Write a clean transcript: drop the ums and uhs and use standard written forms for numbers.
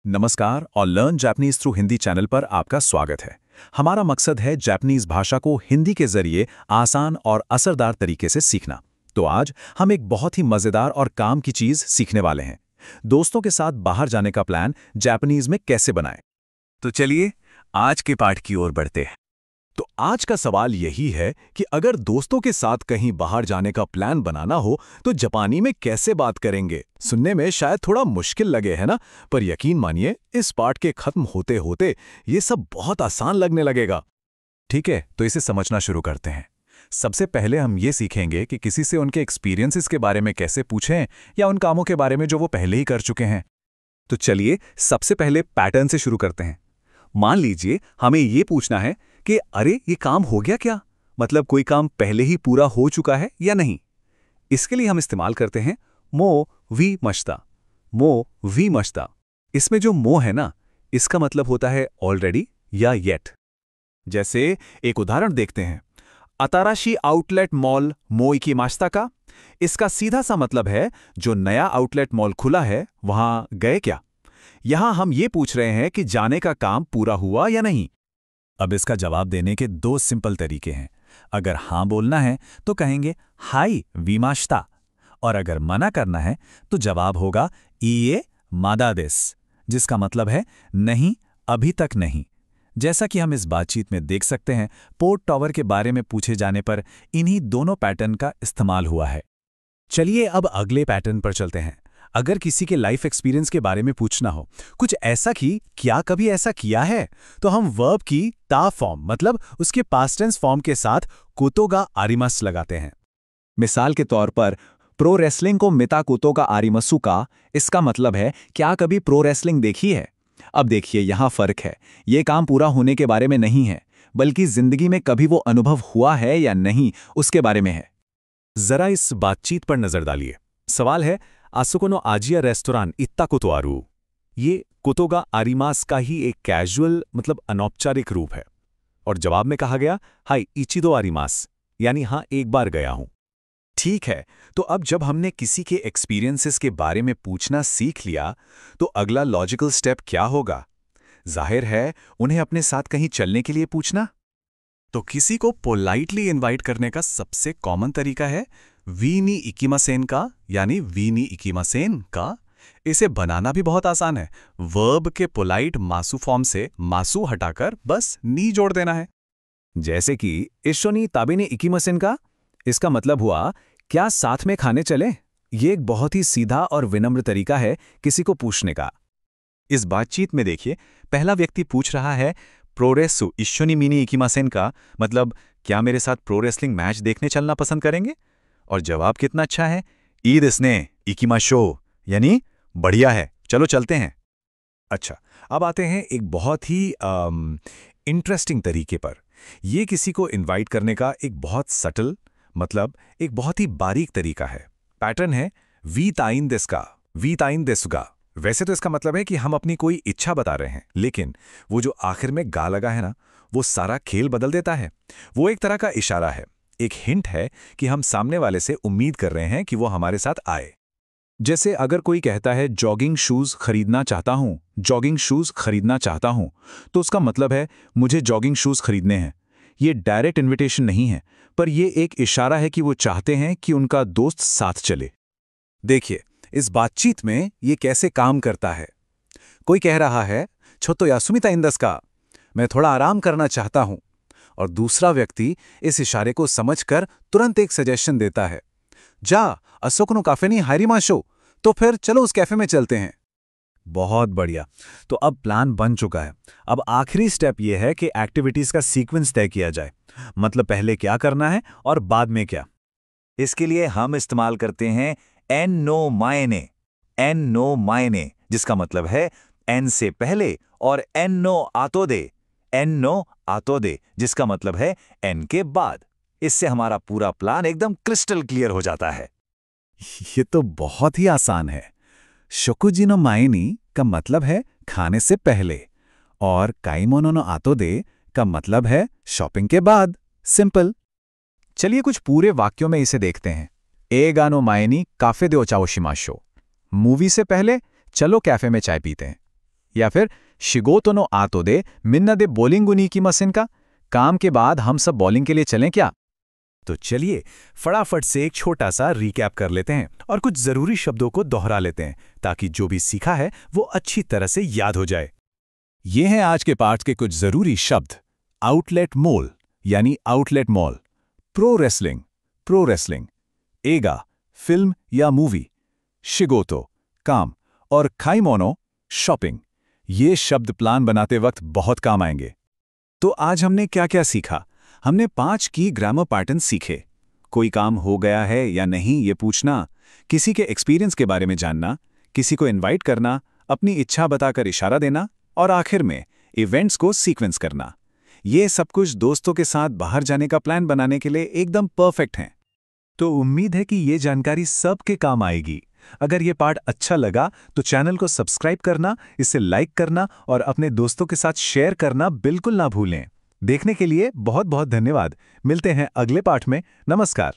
नमस्कार और learn Japanese through Hindi channel पर आपका स्वागत है। हमारा मकसद है जापानीज भाषा को हिंदी के जरिए आसान और असरदार तरीके से सीखना। तो आज हम एक बहुत ही मजेदार और काम की चीज सीखने वाले हैं। दोस्तों के साथ बाहर जाने का प्लान जापानीज में कैसे बनाएं। तो चलिए आज के पाठ की ओर बढ़ते हैं। तो आज का सवाल यही है कि अगर दोस्तों के साथ कहीं बाहर जाने का प्लान बनाना हो तो जापानी में कैसे बात करेंगे। सुनने में शायद थोड़ा मुश्किल लगे है ना, पर यकीन मानिए इस पाठ के खत्म होते होते ये सब बहुत आसान लगने लगेगा। ठीक है, तो इसे समझना शुरू करते हैं। सबसे पहले हम ये सीखेंगे कि किसी से उनके एक्सपीरियंसेस के बारे में कैसे पूछें या उन कामों के बारे में जो वो पहले ही कर चुके हैं। तो चलिए सबसे पहले पैटर्न से शुरू करते हैं। मान लीजिए हमें ये पूछना है कि अरे ये काम हो गया क्या, मतलब कोई काम पहले ही पूरा हो चुका है या नहीं। इसके लिए हम इस्तेमाल करते हैं मो वी मश्ता। मो वी मश्ता। इसमें जो मो है ना, इसका मतलब होता है ऑलरेडी या येट। जैसे एक उदाहरण देखते हैं, अताराशी आउटलेट मॉल मोइकी माश्ता का। इसका सीधा सा मतलब है जो नया आउटलेट मॉल खुला है वहां गए क्या। यहां हम ये पूछ रहे हैं कि जाने का काम पूरा हुआ या नहीं। अब इसका जवाब देने के दो सिंपल तरीके हैं। अगर हां बोलना है तो कहेंगे हाई वीमाश्ता, और अगर मना करना है तो जवाब होगा ईए मादादेस, जिसका मतलब है नहीं, अभी तक नहीं। जैसा कि हम इस बातचीत में देख सकते हैं, पोर्ट टॉवर के बारे में पूछे जाने पर इन्हीं दोनों पैटर्न का इस्तेमाल हुआ है। चलिए अब अगले पैटर्न पर चलते हैं। अगर किसी के लाइफ एक्सपीरियंस के बारे में पूछना हो, कुछ ऐसा कि क्या कभी ऐसा किया है, तो हम वर्ब की ता फॉर्म मतलब उसके पास्ट टेंस फॉर्म के साथ कोतोगा आरिमस लगाते हैं। मिसाल के तौर पर प्रो रेसलिंग को मिता कोतोगा आरिमसु का, इसका मतलब है क्या कभी प्रो रेसलिंग देखी है। अब देखिए यहां फर्क है, ये काम पूरा होने के बारे में नहीं है, बल्कि जिंदगी में कभी वो अनुभव हुआ है या नहीं उसके बारे में है। जरा इस बातचीत पर नजर डालिए। सवाल है, आसुको नो आजिया रेस्टोरां इत्ता कोतो आरू। ये कोतोगा आरिमास का ही एक कैजुअल मतलब अनौपचारिक रूप है, और जवाब में कहा गया हाई इचिदो आरिमास, यानी हाँ एक बार गया हूं। ठीक है, तो अब जब हमने किसी के एक्सपीरियंसेस के बारे में पूछना सीख लिया तो अगला लॉजिकल स्टेप क्या होगा। जाहिर है उन्हें अपने साथ कहीं चलने के लिए पूछना। तो किसी को पोलाइटली इनवाइट करने का सबसे कॉमन तरीका है वी नी इकिमासेन का, यानी वी नी इकिमासेन का। इसे बनाना भी बहुत आसान है। वर्ब के पोलाइट मासु फॉर्म से मासु हटाकर बस नी जोड़ देना है। जैसे कि इशोनी ताबेने इकिमासेन का, इसका मतलब हुआ क्या साथ में खाने चले। ये एक बहुत ही सीधा और विनम्र तरीका है किसी को पूछने का। इस बातचीत में देखिए, पहला व्यक्ति पूछ रहा है प्रोरेसु इशोनी मिनी इकिमासेन का, मतलब क्या मेरे साथ प्रो रेसलिंग मैच देखने चलना पसंद करेंगे। और जवाब कितना अच्छा है, ई दिसने इकिमाशो, यानी बढ़िया है, चलो चलते हैं। अच्छा, अब आते हैं एक बहुत ही इंटरेस्टिंग तरीके पर। यह किसी को इनवाइट करने का एक बहुत सटल मतलब एक बहुत ही बारीक तरीका है। पैटर्न है वी ताइन देस्का, वी ताइन देसुगा। वैसे तो इसका मतलब है कि हम अपनी कोई इच्छा बता रहे हैं, लेकिन वो जो आखिर में गा लगा है ना, वो सारा खेल बदल देता है। वो एक तरह का इशारा है, एक हिंट है कि हम सामने वाले से उम्मीद कर रहे हैं कि वो हमारे साथ आए। जैसे अगर कोई कहता है जॉगिंग शूज खरीदना चाहता हूं, जॉगिंग शूज खरीदना चाहता हूं, तो उसका मतलब है मुझे जॉगिंग शूज खरीदने हैं। ये डायरेक्ट इन्विटेशन नहीं है, पर यह एक इशारा है कि वो चाहते हैं कि उनका दोस्त साथ चले। देखिए इस बातचीत में ये कैसे काम करता है। कोई कह रहा है छोतो यासुमिता इंदस का, मैं थोड़ा आराम करना चाहता हूं, और दूसरा व्यक्ति इस इशारे को समझकर तुरंत एक सजेशन देता है, जा असोकनो काफे नहीं हारिमाशो, तो फिर चलो उस कैफे में चलते हैं। बहुत बढ़िया, तो अब प्लान बन चुका है। अब आखिरी स्टेप यह है कि एक्टिविटीज का सीक्वेंस तय किया जाए, मतलब पहले क्या करना है और बाद में क्या। इसके लिए हम इस्तेमाल करते हैं एन नो मायने, एन नो मायने, जिसका मतलब है एन से पहले, और एन नो आतोदे, एन नो आतोदे, जिसका मतलब है एन के बाद। इससे हमारा पूरा प्लान एकदम क्रिस्टल क्लियर हो जाता है। ये तो बहुत ही आसान है। शोकुजी नो मायनी का मतलब है खाने से पहले, और काइमोनो नो आतोदे का मतलब है शॉपिंग के बाद। सिंपल। चलिए कुछ पूरे वाक्यों में इसे देखते हैं। एगा नो मायनी काफे दे ओचाओ शिमाशो, मूवी से पहले चलो कैफे में चाय पीते हैं। या फिर शिगोतो नो आतो दे मिन्ना दे बॉलिंग उनी की मसिन का, काम के बाद हम सब बॉलिंग के लिए चलें क्या? तो चलिए फटाफट से एक छोटा सा रिकैप कर लेते हैं और कुछ जरूरी शब्दों को दोहरा लेते हैं ताकि जो भी सीखा है वो अच्छी तरह से याद हो जाए। ये हैं आज के पाठ के कुछ जरूरी शब्द। आउटलेट मॉल यानी आउटलेट मॉल, प्रो रेसलिंग, एगा फिल्म या मूवी, शिगोतो काम और खाइमोनो शॉपिंग। ये शब्द प्लान बनाते वक्त बहुत काम आएंगे। तो आज हमने क्या क्या सीखा? हमने 5 की ग्रामर पैटर्न सीखे। कोई काम हो गया है या नहीं ये पूछना, किसी के एक्सपीरियंस के बारे में जानना, किसी को इनवाइट करना, अपनी इच्छा बताकर इशारा देना और आखिर में इवेंट्स को सीक्वेंस करना। ये सब कुछ दोस्तों के साथ बाहर जाने का प्लान बनाने के लिए एकदम परफेक्ट हैं। तो उम्मीद है कि ये जानकारी सबके काम आएगी। अगर ये पार्ट अच्छा लगा तो चैनल को सब्सक्राइब करना, इसे लाइक करना और अपने दोस्तों के साथ शेयर करना बिल्कुल ना भूलें। देखने के लिए बहुत बहुत धन्यवाद। मिलते हैं अगले पाठ में। नमस्कार।